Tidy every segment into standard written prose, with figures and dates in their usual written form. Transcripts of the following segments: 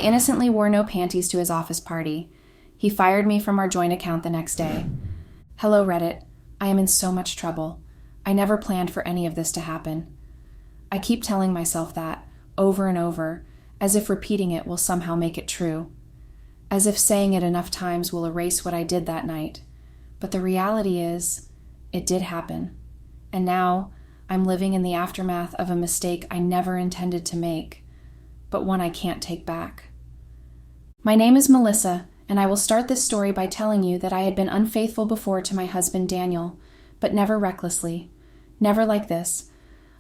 I innocently wore no panties to his office party. He fired me from our joint account the next day. Hello, Reddit. I am in so much trouble. I never planned for any of this to happen. I keep telling myself that, over and over, as if repeating it will somehow make it true. As if saying it enough times will erase what I did that night. But the reality is, it did happen. And now, I'm living in the aftermath of a mistake I never intended to make, but one I can't take back. My name is Melissa, and I will start this story by telling you that I had been unfaithful before to my husband Daniel, but never recklessly. Never like this.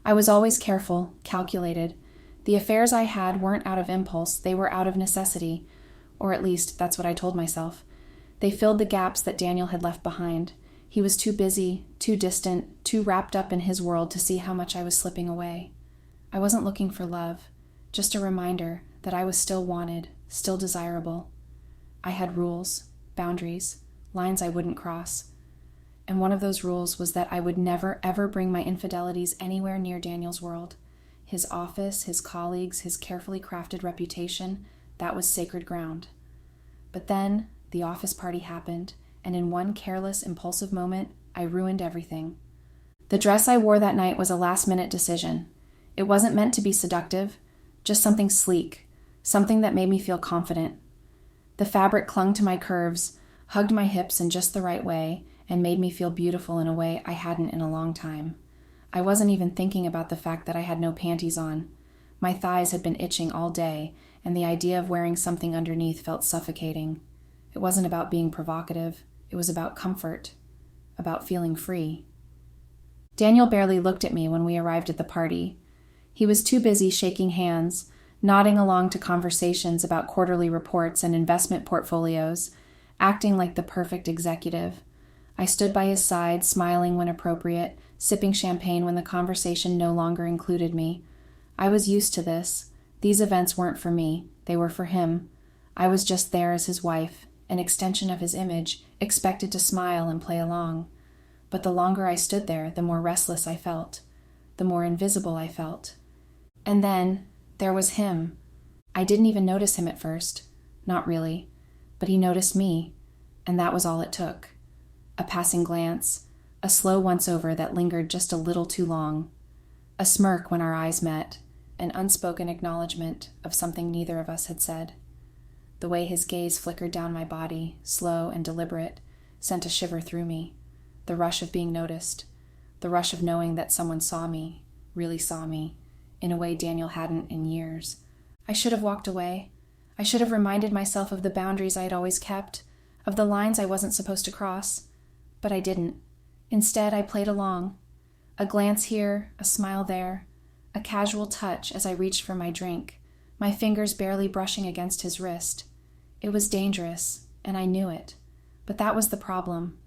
I was always careful, calculated. The affairs I had weren't out of impulse, they were out of necessity. Or at least, that's what I told myself. They filled the gaps that Daniel had left behind. He was too busy, too distant, too wrapped up in his world to see how much I was slipping away. I wasn't looking for love, just a reminder that I was still wanted, still desirable. I had rules, boundaries, lines I wouldn't cross. And one of those rules was that I would never, ever bring my infidelities anywhere near Daniel's world. His office, his colleagues, his carefully crafted reputation, that was sacred ground. But then, the office party happened, and in one careless, impulsive moment, I ruined everything. The dress I wore that night was a last-minute decision. It wasn't meant to be seductive, just something sleek, something that made me feel confident. The fabric clung to my curves, hugged my hips in just the right way, and made me feel beautiful in a way I hadn't in a long time. I wasn't even thinking about the fact that I had no panties on. My thighs had been itching all day, and the idea of wearing something underneath felt suffocating. It wasn't about being provocative. It was about comfort, about feeling free. Daniel barely looked at me when we arrived at the party. He was too busy shaking hands, nodding along to conversations about quarterly reports and investment portfolios, acting like the perfect executive. I stood by his side, smiling when appropriate, sipping champagne when the conversation no longer included me. I was used to this. These events weren't for me. They were for him. I was just there as his wife, an extension of his image, expected to smile and play along. But the longer I stood there, the more restless I felt, the more invisible I felt. And then, there was him. I didn't even notice him at first. Not really. But he noticed me, and that was all it took. A passing glance, a slow once-over that lingered just a little too long. A smirk when our eyes met, an unspoken acknowledgement of something neither of us had said. The way his gaze flickered down my body, slow and deliberate, sent a shiver through me. The rush of being noticed. The rush of knowing that someone saw me, really saw me, in a way Daniel hadn't in years. I should have walked away. I should have reminded myself of the boundaries I had always kept, of the lines I wasn't supposed to cross. But I didn't. Instead, I played along. A glance here, a smile there, a casual touch as I reached for my drink, my fingers barely brushing against his wrist. It was dangerous, and I knew it. But that was the problem.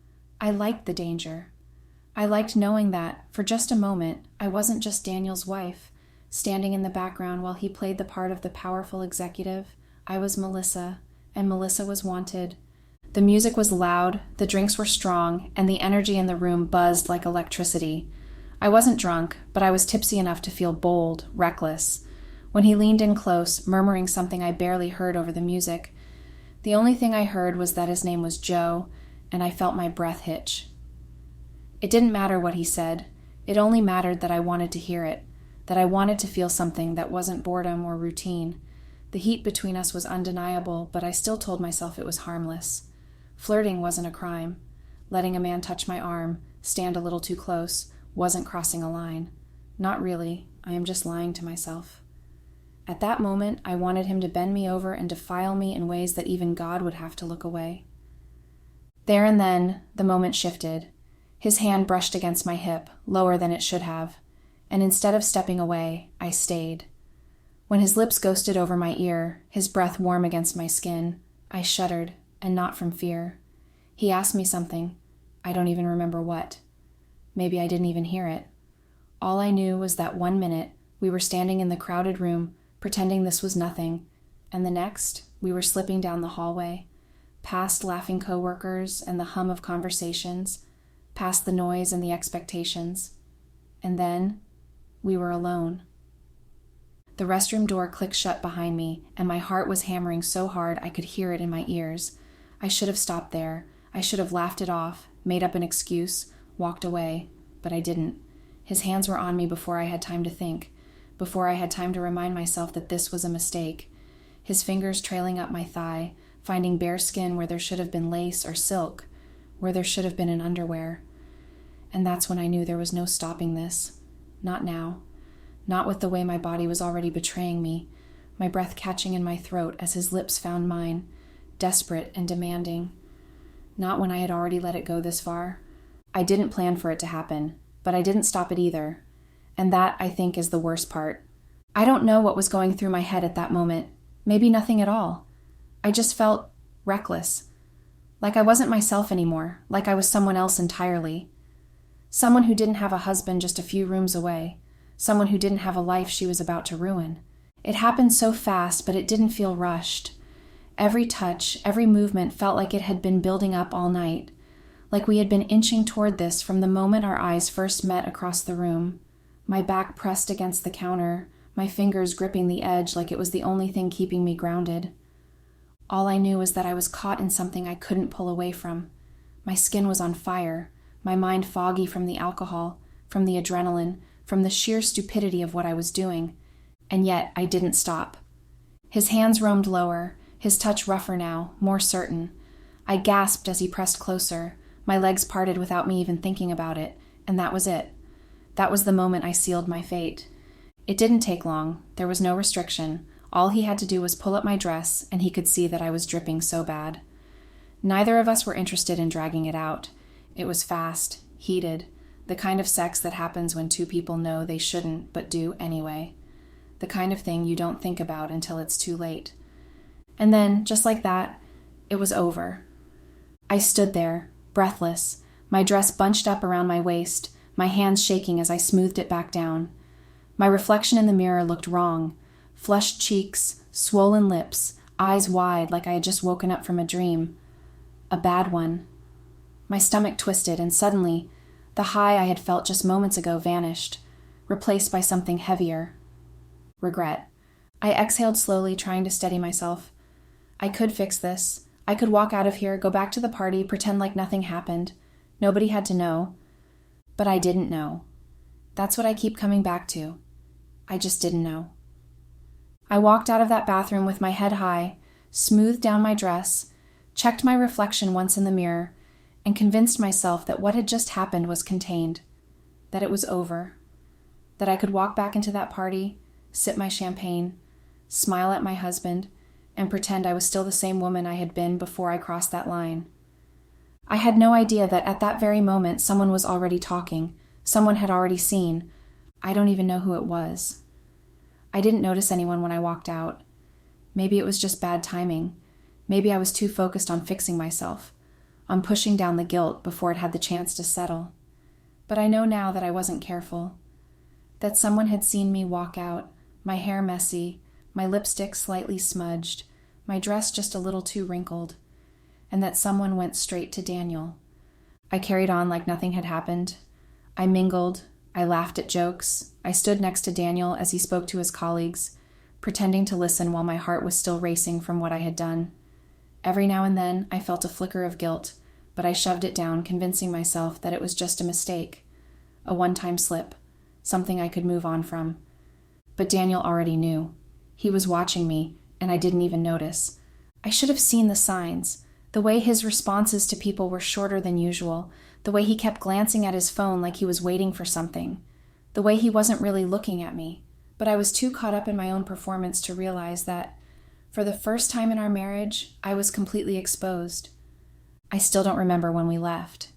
I liked the danger. I liked knowing that, for just a moment, I wasn't just Daniel's wife, standing in the background while he played the part of the powerful executive. I was Melissa, and Melissa was wanted. The music was loud, the drinks were strong, and the energy in the room buzzed like electricity. I wasn't drunk, but I was tipsy enough to feel bold, reckless. When he leaned in close, murmuring something I barely heard over the music, the only thing I heard was that his name was Joe, and I felt my breath hitch. It didn't matter what he said. It only mattered that I wanted to hear it, that I wanted to feel something that wasn't boredom or routine. The heat between us was undeniable, but I still told myself it was harmless. Flirting wasn't a crime. Letting a man touch my arm, stand a little too close, wasn't crossing a line. Not really. I am just lying to myself. At that moment, I wanted him to bend me over and defile me in ways that even God would have to look away. There and then, the moment shifted. His hand brushed against my hip, lower than it should have, and instead of stepping away, I stayed. When his lips ghosted over my ear, his breath warm against my skin, I shuddered, and not from fear. He asked me something. I don't even remember what. Maybe I didn't even hear it. All I knew was that 1 minute, we were standing in the crowded room, pretending this was nothing, and the next, we were slipping down the hallway, past laughing coworkers and the hum of conversations, past the noise and the expectations. And then, we were alone. The restroom door clicked shut behind me, and my heart was hammering so hard I could hear it in my ears. I should have stopped there. I should have laughed it off, made up an excuse, walked away, but I didn't. His hands were on me before I had time to think, before I had time to remind myself that this was a mistake. His fingers trailing up my thigh, finding bare skin where there should have been lace or silk, where there should have been an underwear. And that's when I knew there was no stopping this. Not now. Not with the way my body was already betraying me, my breath catching in my throat as his lips found mine, desperate and demanding. Not when I had already let it go this far. I didn't plan for it to happen, but I didn't stop it either. And that, I think, is the worst part. I don't know what was going through my head at that moment. Maybe nothing at all. I just felt reckless. Like I wasn't myself anymore, like I was someone else entirely. Someone who didn't have a husband just a few rooms away. Someone who didn't have a life she was about to ruin. It happened so fast, but it didn't feel rushed. Every touch, every movement felt like it had been building up all night. Like we had been inching toward this from the moment our eyes first met across the room. My back pressed against the counter, my fingers gripping the edge like it was the only thing keeping me grounded. All I knew was that I was caught in something I couldn't pull away from. My skin was on fire, my mind foggy from the alcohol, from the adrenaline, from the sheer stupidity of what I was doing. And yet I didn't stop. His hands roamed lower, his touch rougher now, more certain. I gasped as he pressed closer. My legs parted without me even thinking about it, and that was it. That was the moment I sealed my fate. It didn't take long. There was no restriction. All he had to do was pull up my dress, and he could see that I was dripping so bad. Neither of us were interested in dragging it out. It was fast, heated, the kind of sex that happens when two people know they shouldn't but do anyway. The kind of thing you don't think about until it's too late. And then, just like that, it was over. I stood there, breathless, my dress bunched up around my waist, my hands shaking as I smoothed it back down. My reflection in the mirror looked wrong. Flushed cheeks, swollen lips, eyes wide like I had just woken up from a dream. A bad one. My stomach twisted, and suddenly, the high I had felt just moments ago vanished, replaced by something heavier. Regret. I exhaled slowly, trying to steady myself. I could fix this. I could walk out of here, go back to the party, pretend like nothing happened. Nobody had to know. But I didn't know. That's what I keep coming back to. I just didn't know. I walked out of that bathroom with my head high, smoothed down my dress, checked my reflection once in the mirror, and convinced myself that what had just happened was contained, that it was over, that I could walk back into that party, sip my champagne, smile at my husband, and pretend I was still the same woman I had been before I crossed that line. I had no idea that at that very moment someone was already talking, someone had already seen. I don't even know who it was. I didn't notice anyone when I walked out. Maybe it was just bad timing. Maybe I was too focused on fixing myself, on pushing down the guilt before it had the chance to settle. But I know now that I wasn't careful, that someone had seen me walk out, my hair messy, my lipstick slightly smudged, my dress just a little too wrinkled, and that someone went straight to Daniel. I carried on like nothing had happened. I mingled, I laughed at jokes, I stood next to Daniel as he spoke to his colleagues, pretending to listen while my heart was still racing from what I had done. Every now and then I felt a flicker of guilt, but I shoved it down, convincing myself that it was just a mistake, a one-time slip, something I could move on from. But Daniel already knew. He was watching me, and I didn't even notice. I should have seen the signs. The way his responses to people were shorter than usual, the way he kept glancing at his phone like he was waiting for something, the way he wasn't really looking at me. But I was too caught up in my own performance to realize that, for the first time in our marriage, I was completely exposed. I still don't remember when we left.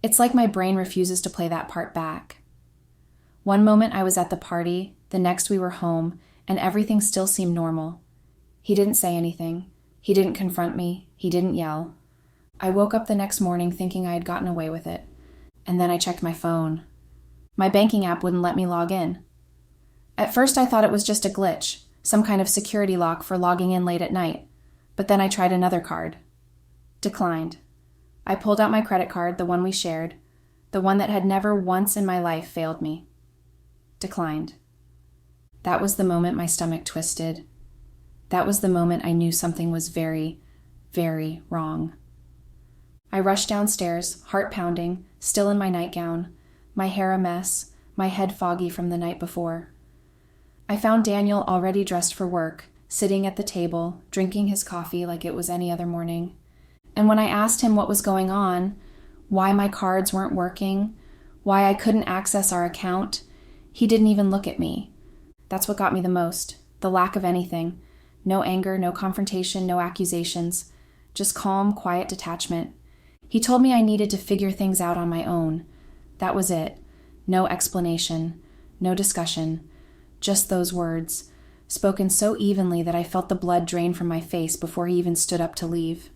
It's like my brain refuses to play that part back. One moment I was at the party, the next we were home, and everything still seemed normal. He didn't say anything. He didn't confront me. He didn't yell. I woke up the next morning thinking I had gotten away with it, and then I checked my phone. My banking app wouldn't let me log in. At first I thought it was just a glitch, some kind of security lock for logging in late at night, but then I tried another card. Declined. I pulled out my credit card, the one we shared, the one that had never once in my life failed me. Declined. That was the moment my stomach twisted. That was the moment I knew something was very, very wrong. I rushed downstairs, heart pounding, still in my nightgown, my hair a mess, my head foggy from the night before. I found Daniel already dressed for work, sitting at the table, drinking his coffee like it was any other morning. And when I asked him what was going on, why my cards weren't working, why I couldn't access our account, he didn't even look at me. That's what got me the most, the lack of anything. No anger, no confrontation, no accusations, just calm, quiet detachment. He told me I needed to figure things out on my own. That was it. No explanation, no discussion, just those words, spoken so evenly that I felt the blood drain from my face before he even stood up to leave.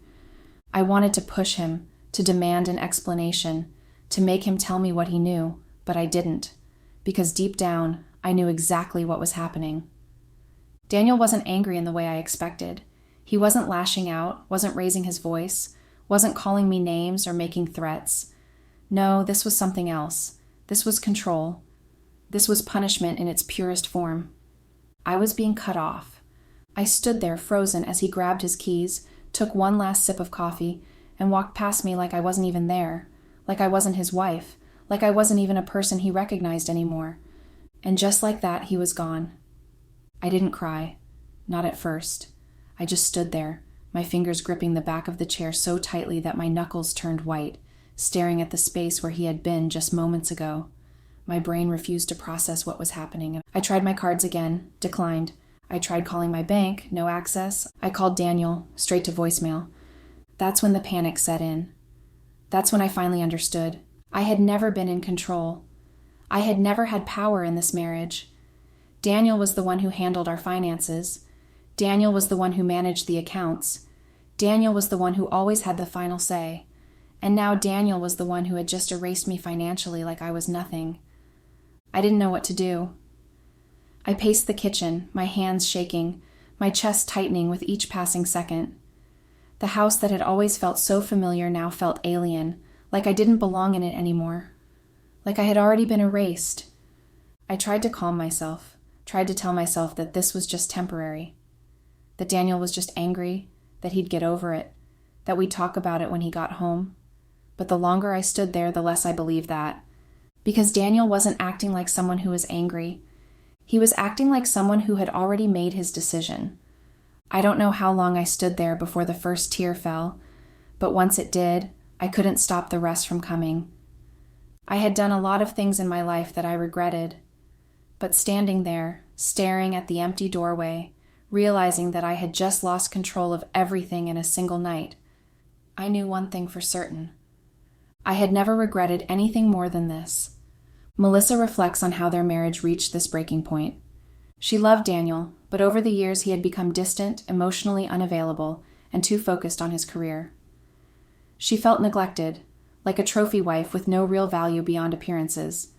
I wanted to push him, to demand an explanation, to make him tell me what he knew, but I didn't, because deep down, I knew exactly what was happening. Daniel wasn't angry in the way I expected. He wasn't lashing out, wasn't raising his voice, wasn't calling me names or making threats. No, this was something else. This was control. This was punishment in its purest form. I was being cut off. I stood there frozen as he grabbed his keys, took one last sip of coffee, and walked past me like I wasn't even there, like I wasn't his wife, like I wasn't even a person he recognized anymore. And just like that, he was gone. I didn't cry. Not at first. I just stood there, my fingers gripping the back of the chair so tightly that my knuckles turned white, staring at the space where he had been just moments ago. My brain refused to process what was happening. I tried my cards again, declined. I tried calling my bank, no access. I called Daniel, straight to voicemail. That's when the panic set in. That's when I finally understood. I had never been in control. I had never had power in this marriage. Daniel was the one who handled our finances. Daniel was the one who managed the accounts. Daniel was the one who always had the final say. And now Daniel was the one who had just erased me financially like I was nothing. I didn't know what to do. I paced the kitchen, my hands shaking, my chest tightening with each passing second. The house that had always felt so familiar now felt alien, like I didn't belong in it anymore, like I had already been erased. I tried to calm myself, tried to tell myself that this was just temporary, that Daniel was just angry, that he'd get over it, that we'd talk about it when he got home. But the longer I stood there, the less I believed that. Because Daniel wasn't acting like someone who was angry. He was acting like someone who had already made his decision. I don't know how long I stood there before the first tear fell, but once it did, I couldn't stop the rest from coming. I had done a lot of things in my life that I regretted, but standing there, staring at the empty doorway, realizing that I had just lost control of everything in a single night, I knew one thing for certain. I had never regretted anything more than this. Melissa reflects on how their marriage reached this breaking point. She loved Daniel, but over the years he had become distant, emotionally unavailable, and too focused on his career. She felt neglected, like a trophy wife with no real value beyond appearances.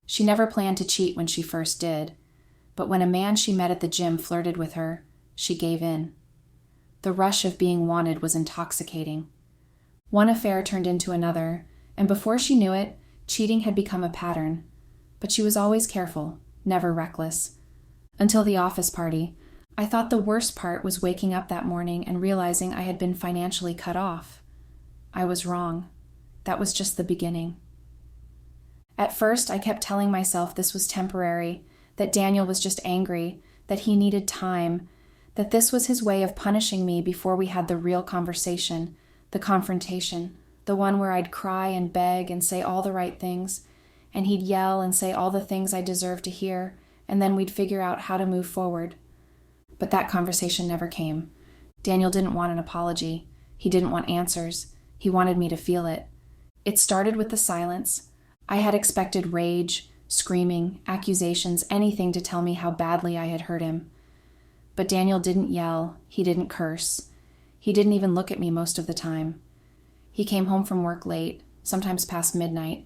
She never planned to cheat when she first did, but when a man she met at the gym flirted with her, she gave in. The rush of being wanted was intoxicating. One affair turned into another, and before she knew it, cheating had become a pattern. But she was always careful, never reckless. Until the office party, I thought the worst part was waking up that morning and realizing I had been financially cut off. I was wrong. That was just the beginning. At first, I kept telling myself this was temporary, that Daniel was just angry, that he needed time, that this was his way of punishing me before we had the real conversation, the confrontation, the one where I'd cry and beg and say all the right things, and he'd yell and say all the things I deserved to hear, and then we'd figure out how to move forward. But that conversation never came. Daniel didn't want an apology. He didn't want answers. He wanted me to feel it. It started with the silence. I had expected rage, screaming, accusations, anything to tell me how badly I had hurt him. But Daniel didn't yell. He didn't curse. He didn't even look at me most of the time. He came home from work late, sometimes past midnight,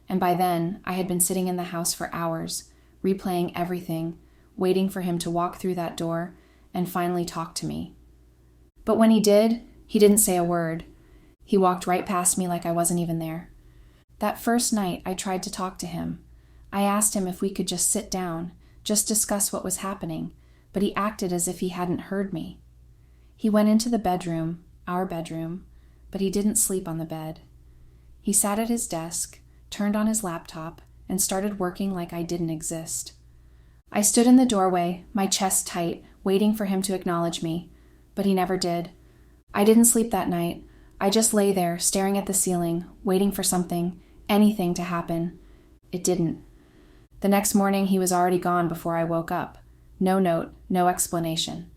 and by then I had been sitting in the house for hours, replaying everything, waiting for him to walk through that door and finally talk to me. But when he did, he didn't say a word. He walked right past me like I wasn't even there. That first night, I tried to talk to him. I asked him if we could just sit down, just discuss what was happening, but he acted as if he hadn't heard me. He went into the bedroom, our bedroom, but he didn't sleep on the bed. He sat at his desk, turned on his laptop, and started working like I didn't exist. I stood in the doorway, my chest tight, waiting for him to acknowledge me, but he never did. I didn't sleep that night. I just lay there, staring at the ceiling, waiting for something, anything to happen. It didn't. The next morning, he was already gone before I woke up. No note, no explanation.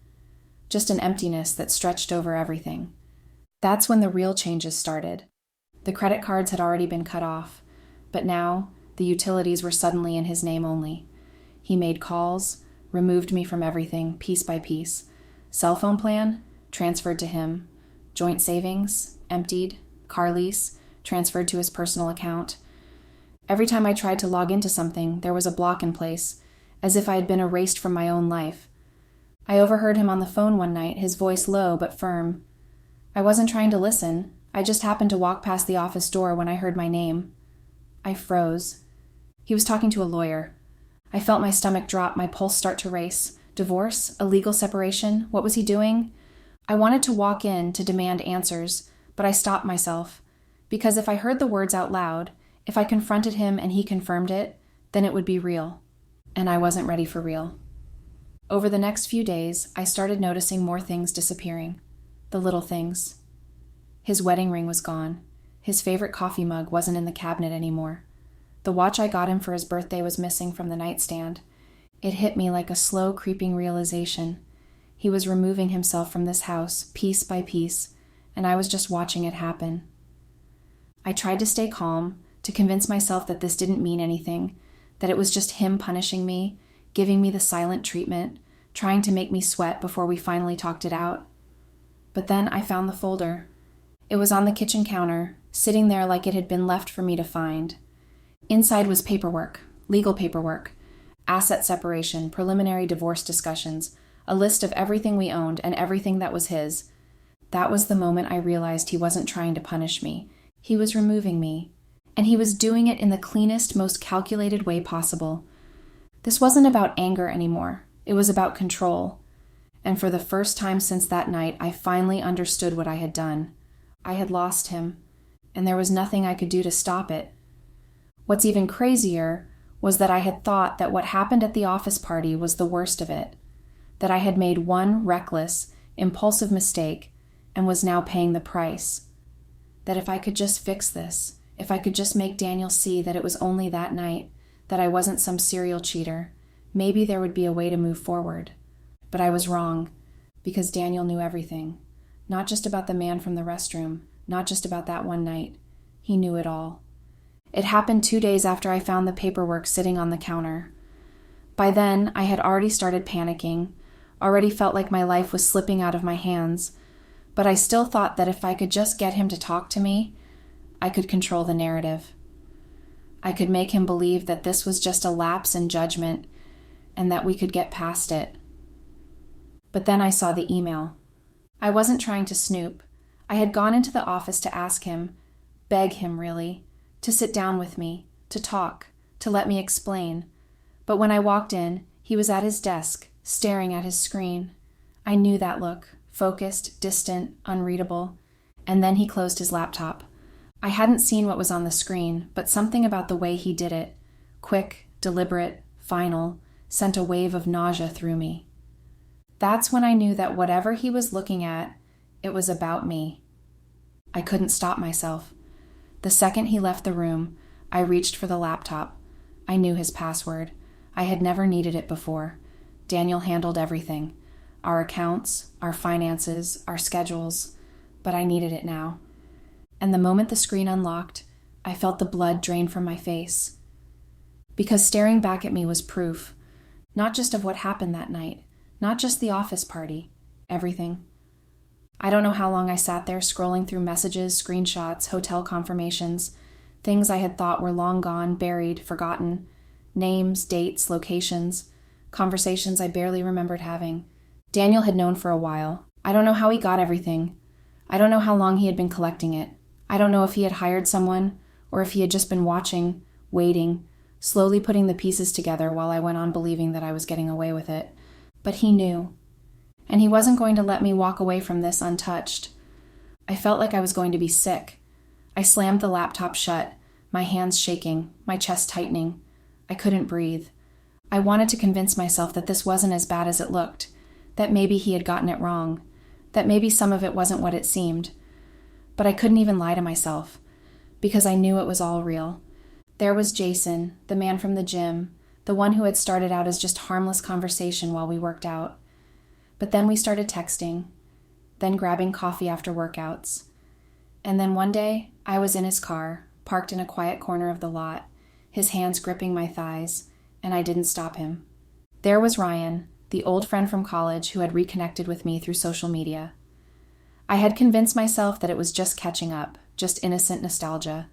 Just an emptiness that stretched over everything. That's when the real changes started. The credit cards had already been cut off, but now the utilities were suddenly in his name only. He made calls, removed me from everything, piece by piece. Cell phone plan, transferred to him. Joint savings, emptied. Car lease, transferred to his personal account. Every time I tried to log into something, there was a block in place, as if I had been erased from my own life. I overheard him on the phone one night, his voice low but firm. I wasn't trying to listen. I just happened to walk past the office door when I heard my name. I froze. He was talking to a lawyer. I felt my stomach drop, my pulse start to race. Divorce? A legal separation? What was he doing? I wanted to walk in to demand answers, but I stopped myself. Because if I heard the words out loud, if I confronted him and he confirmed it, then it would be real. And I wasn't ready for real. Over the next few days, I started noticing more things disappearing. The little things. His wedding ring was gone. His favorite coffee mug wasn't in the cabinet anymore. The watch I got him for his birthday was missing from the nightstand. It hit me like a slow, creeping realization. He was removing himself from this house, piece by piece, and I was just watching it happen. I tried to stay calm, to convince myself that this didn't mean anything, that it was just him punishing me, giving me the silent treatment, trying to make me sweat before we finally talked it out. But then I found the folder. It was on the kitchen counter, sitting there like it had been left for me to find. Inside was paperwork, legal paperwork, asset separation, preliminary divorce discussions, a list of everything we owned and everything that was his. That was the moment I realized he wasn't trying to punish me. He was removing me. And he was doing it in the cleanest, most calculated way possible. This wasn't about anger anymore. It was about control. And for the first time since that night, I finally understood what I had done. I had lost him, and there was nothing I could do to stop it. What's even crazier was that I had thought that what happened at the office party was the worst of it, that I had made one reckless, impulsive mistake and was now paying the price, that if I could just fix this, if I could just make Daniel see that it was only that night, that I wasn't some serial cheater, maybe there would be a way to move forward. But I was wrong, because Daniel knew everything, not just about the man from the restroom, not just about that one night. He knew it all. It happened 2 days after I found the paperwork sitting on the counter. By then, I had already started panicking, already felt like my life was slipping out of my hands, but I still thought that if I could just get him to talk to me, I could control the narrative. I could make him believe that this was just a lapse in judgment and that we could get past it. But then I saw the email. I wasn't trying to snoop. I had gone into the office to ask him, beg him really, to sit down with me, to talk, to let me explain. But when I walked in, he was at his desk, staring at his screen. I knew that look, focused, distant, unreadable. And then he closed his laptop. I hadn't seen what was on the screen, but something about the way he did it, quick, deliberate, final, sent a wave of nausea through me. That's when I knew that whatever he was looking at, it was about me. I couldn't stop myself. The second he left the room, I reached for the laptop. I knew his password. I had never needed it before. Daniel handled everything. Our accounts, our finances, our schedules. But I needed it now. And the moment the screen unlocked, I felt the blood drain from my face. Because staring back at me was proof, not just of what happened that night, not just the office party, everything. I don't know how long I sat there scrolling through messages, screenshots, hotel confirmations, things I had thought were long gone, buried, forgotten, names, dates, locations, conversations I barely remembered having. Daniel had known for a while. I don't know how he got everything. I don't know how long he had been collecting it. I don't know if he had hired someone or if he had just been watching, waiting, slowly putting the pieces together while I went on believing that I was getting away with it. But he knew. And he wasn't going to let me walk away from this untouched. I felt like I was going to be sick. I slammed the laptop shut, my hands shaking, my chest tightening. I couldn't breathe. I wanted to convince myself that this wasn't as bad as it looked, that maybe he had gotten it wrong, that maybe some of it wasn't what it seemed. But I couldn't even lie to myself, because I knew it was all real. There was Jason, the man from the gym, the one who had started out as just harmless conversation while we worked out. But then we started texting, then grabbing coffee after workouts. And then one day, I was in his car, parked in a quiet corner of the lot, his hands gripping my thighs, and I didn't stop him. There was Ryan, the old friend from college who had reconnected with me through social media. I had convinced myself that it was just catching up, just innocent nostalgia.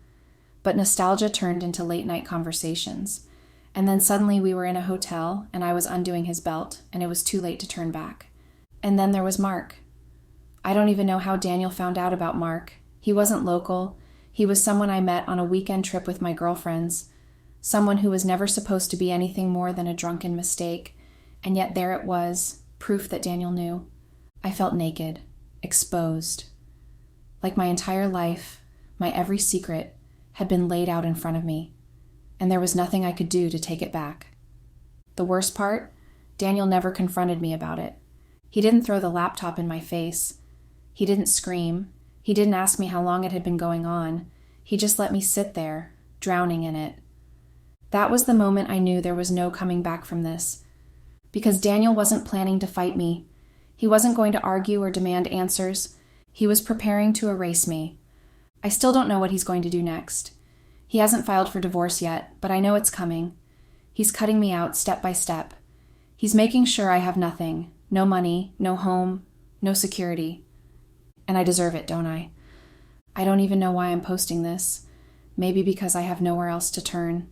But nostalgia turned into late-night conversations. And then suddenly we were in a hotel, and I was undoing his belt, and it was too late to turn back. And then there was Mark. I don't even know how Daniel found out about Mark. He wasn't local. He was someone I met on a weekend trip with my girlfriends, someone who was never supposed to be anything more than a drunken mistake, and yet there it was, proof that Daniel knew. I felt naked, exposed. Like my entire life, my every secret, had been laid out in front of me, and there was nothing I could do to take it back. The worst part, Daniel never confronted me about it. He didn't throw the laptop in my face. He didn't scream. He didn't ask me how long it had been going on. He just let me sit there, drowning in it. That was the moment I knew there was no coming back from this. Because Daniel wasn't planning to fight me. He wasn't going to argue or demand answers. He was preparing to erase me. I still don't know what he's going to do next. He hasn't filed for divorce yet, but I know it's coming. He's cutting me out step by step. He's making sure I have nothing. No money, no home, no security. And I deserve it, don't I? I don't even know why I'm posting this. Maybe because I have nowhere else to turn.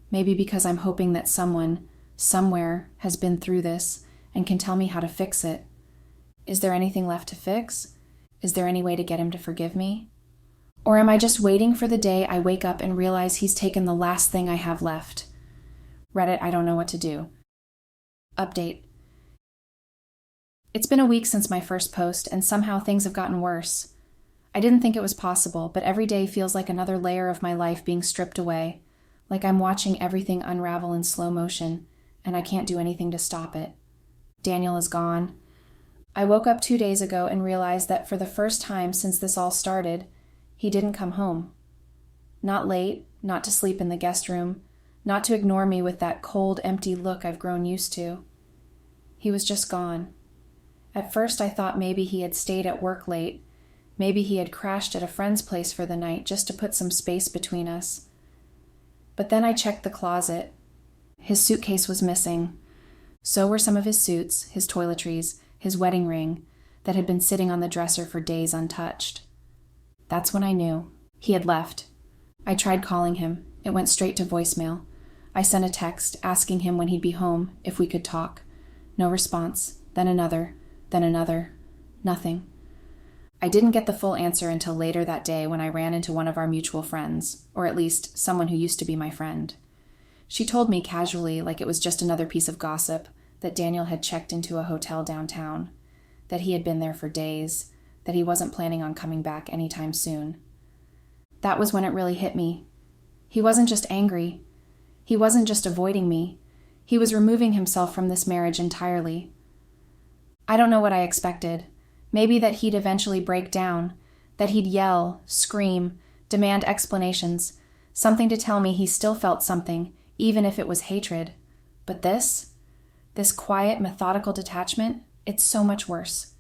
Maybe because I'm hoping that someone, somewhere, has been through this and can tell me how to fix it. Is there anything left to fix? Is there any way to get him to forgive me? Or am I just waiting for the day I wake up and realize he's taken the last thing I have left? Reddit, I don't know what to do. Update. It's been a week since my first post, and somehow things have gotten worse. I didn't think it was possible, but every day feels like another layer of my life being stripped away, like I'm watching everything unravel in slow motion, and I can't do anything to stop it. Daniel is gone. I woke up 2 days ago and realized that for the first time since this all started, he didn't come home. Not late, not to sleep in the guest room, not to ignore me with that cold, empty look I've grown used to. He was just gone. At first I thought maybe he had stayed at work late. Maybe he had crashed at a friend's place for the night just to put some space between us. But then I checked the closet. His suitcase was missing. So were some of his suits, his toiletries, his wedding ring, that had been sitting on the dresser for days untouched. That's when I knew. He had left. I tried calling him. It went straight to voicemail. I sent a text asking him when he'd be home, if we could talk. No response. Then another. Then another. Nothing. I didn't get the full answer until later that day when I ran into one of our mutual friends, or at least someone who used to be my friend. She told me casually, like it was just another piece of gossip, that Daniel had checked into a hotel downtown, that he had been there for days, that he wasn't planning on coming back anytime soon. That was when it really hit me. He wasn't just angry. He wasn't just avoiding me. He was removing himself from this marriage entirely. I don't know what I expected. Maybe that he'd eventually break down, that he'd yell, scream, demand explanations, something to tell me he still felt something, even if it was hatred. But this quiet, methodical detachment, it's so much worse.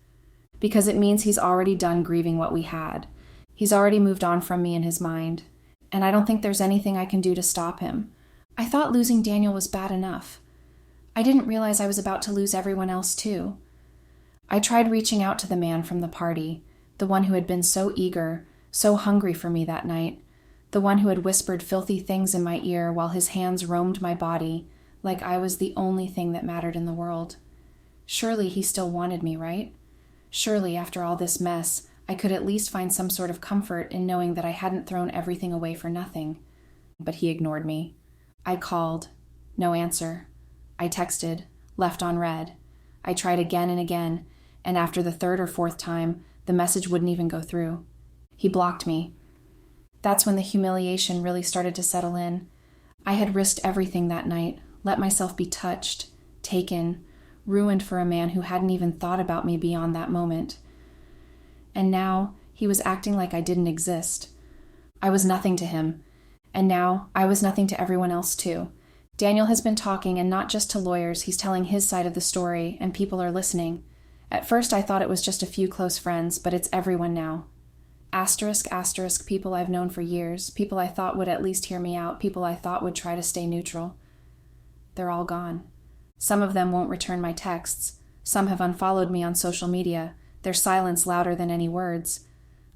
Because it means he's already done grieving what we had. He's already moved on from me in his mind. And I don't think there's anything I can do to stop him. I thought losing Daniel was bad enough. I didn't realize I was about to lose everyone else too. I tried reaching out to the man from the party, the one who had been so eager, so hungry for me that night, the one who had whispered filthy things in my ear while his hands roamed my body, like I was the only thing that mattered in the world. Surely he still wanted me, right? Surely, after all this mess, I could at least find some sort of comfort in knowing that I hadn't thrown everything away for nothing. But he ignored me. I called. No answer. I texted. Left on read. I tried again and again, and after the third or fourth time, the message wouldn't even go through. He blocked me. That's when the humiliation really started to settle in. I had risked everything that night, let myself be touched, taken, ruined for a man who hadn't even thought about me beyond that moment. And now he was acting like I didn't exist. I was nothing to him, and now I was nothing to everyone else too. Daniel has been talking, and not just to lawyers, he's telling his side of the story, and people are listening. At first I thought it was just a few close friends, but it's everyone now. Asterisk, asterisk, people I've known for years, people I thought would at least hear me out, people I thought would try to stay neutral. They're all gone. Some of them won't return my texts. Some have unfollowed me on social media, their silence louder than any words.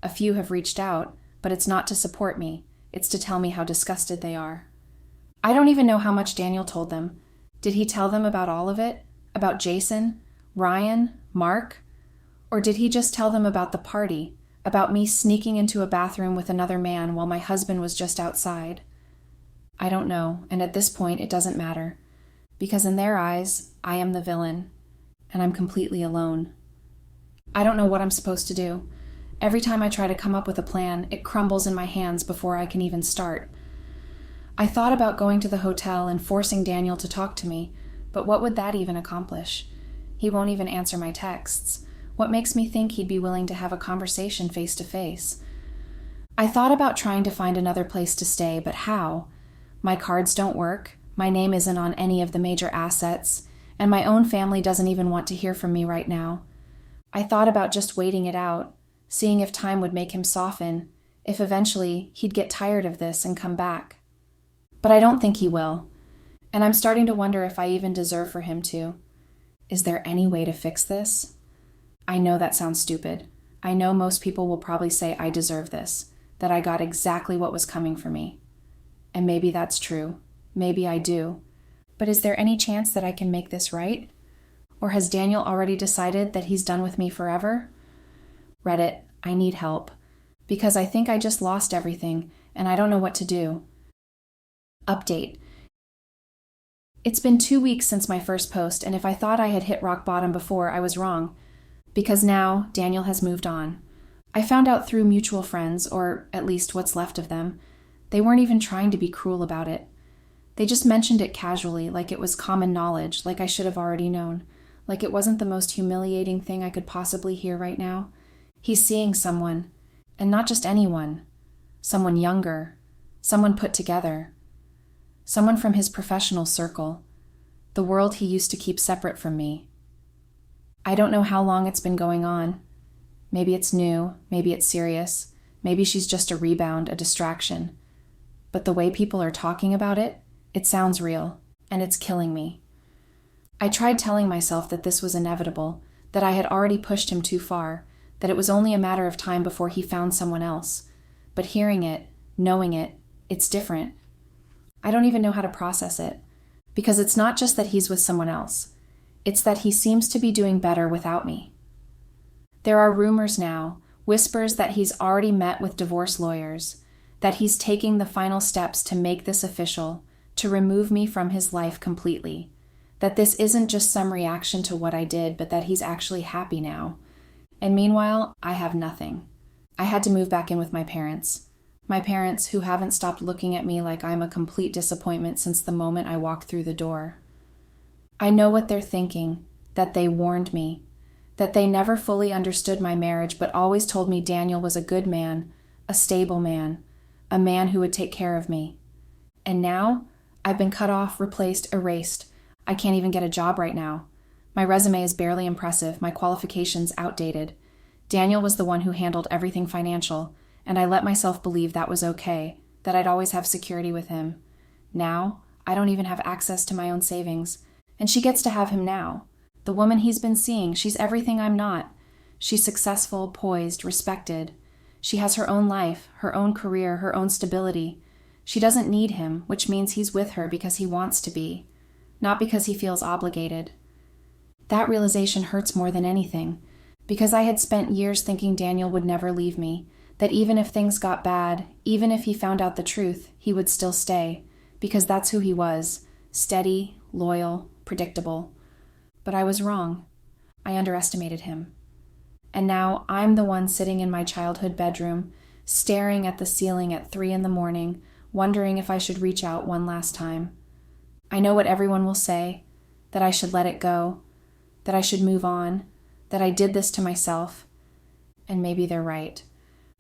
A few have reached out, but it's not to support me. It's to tell me how disgusted they are. I don't even know how much Daniel told them. Did he tell them about all of it? About Jason? Ryan? Mark? Or did he just tell them about the party? About me sneaking into a bathroom with another man while my husband was just outside? I don't know, and at this point it doesn't matter. Because in their eyes, I am the villain, and I'm completely alone. I don't know what I'm supposed to do. Every time I try to come up with a plan, it crumbles in my hands before I can even start. I thought about going to the hotel and forcing Daniel to talk to me, but what would that even accomplish? He won't even answer my texts. What makes me think he'd be willing to have a conversation face to face? I thought about trying to find another place to stay, but how? My cards don't work, my name isn't on any of the major assets, and my own family doesn't even want to hear from me right now. I thought about just waiting it out, seeing if time would make him soften, if eventually he'd get tired of this and come back. But I don't think he will, and I'm starting to wonder if I even deserve for him to. Is there any way to fix this? I know that sounds stupid. I know most people will probably say I deserve this, that I got exactly what was coming for me. And maybe that's true. Maybe I do. But is there any chance that I can make this right? Or has Daniel already decided that he's done with me forever? Reddit, I need help. Because I think I just lost everything, and I don't know what to do. Update. It's been 2 weeks since my first post, and if I thought I had hit rock bottom before, I was wrong. Because now, Daniel has moved on. I found out through mutual friends, or at least what's left of them. They weren't even trying to be cruel about it. They just mentioned it casually, like it was common knowledge, like I should have already known, like it wasn't the most humiliating thing I could possibly hear right now. He's seeing someone, and not just anyone. Someone younger, someone put together. Someone from his professional circle, the world he used to keep separate from me. I don't know how long it's been going on. Maybe it's new, maybe it's serious, maybe she's just a rebound, a distraction. But the way people are talking about it, it sounds real, and it's killing me. I tried telling myself that this was inevitable, that I had already pushed him too far, that it was only a matter of time before he found someone else. But hearing it, knowing it, it's different. I don't even know how to process it, because it's not just that he's with someone else. It's that he seems to be doing better without me. There are rumors now, whispers that he's already met with divorce lawyers, that he's taking the final steps to make this official, to remove me from his life completely, that this isn't just some reaction to what I did, but that he's actually happy now. And meanwhile, I have nothing. I had to move back in with my parents. My parents, who haven't stopped looking at me like I'm a complete disappointment since the moment I walked through the door. I know what they're thinking, that they warned me, that they never fully understood my marriage but always told me Daniel was a good man, a stable man, a man who would take care of me. And now, I've been cut off, replaced, erased. I can't even get a job right now. My resume is barely impressive, my qualifications outdated. Daniel was the one who handled everything financial, and I let myself believe that was okay, that I'd always have security with him. Now, I don't even have access to my own savings, and she gets to have him now. The woman he's been seeing, she's everything I'm not. She's successful, poised, respected. She has her own life, her own career, her own stability. She doesn't need him, which means he's with her because he wants to be, not because he feels obligated. That realization hurts more than anything, because I had spent years thinking Daniel would never leave me, that even if things got bad, even if he found out the truth, he would still stay, because that's who he was, steady, loyal, predictable. But I was wrong. I underestimated him. And now I'm the one sitting in my childhood bedroom, staring at the ceiling at 3 a.m, wondering if I should reach out one last time. I know what everyone will say, that I should let it go, that I should move on, that I did this to myself. And maybe they're right.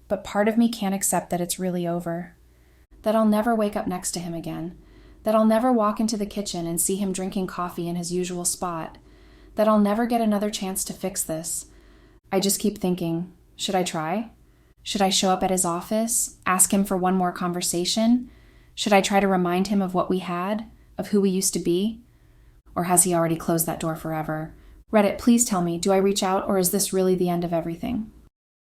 But part of me can't accept that it's really over. That I'll never wake up next to him again. That I'll never walk into the kitchen and see him drinking coffee in his usual spot. That I'll never get another chance to fix this. I just keep thinking, should I try? Should I show up at his office, ask him for one more conversation? Should I try to remind him of what we had, of who we used to be? Or has he already closed that door forever? Reddit, please tell me, do I reach out or is this really the end of everything?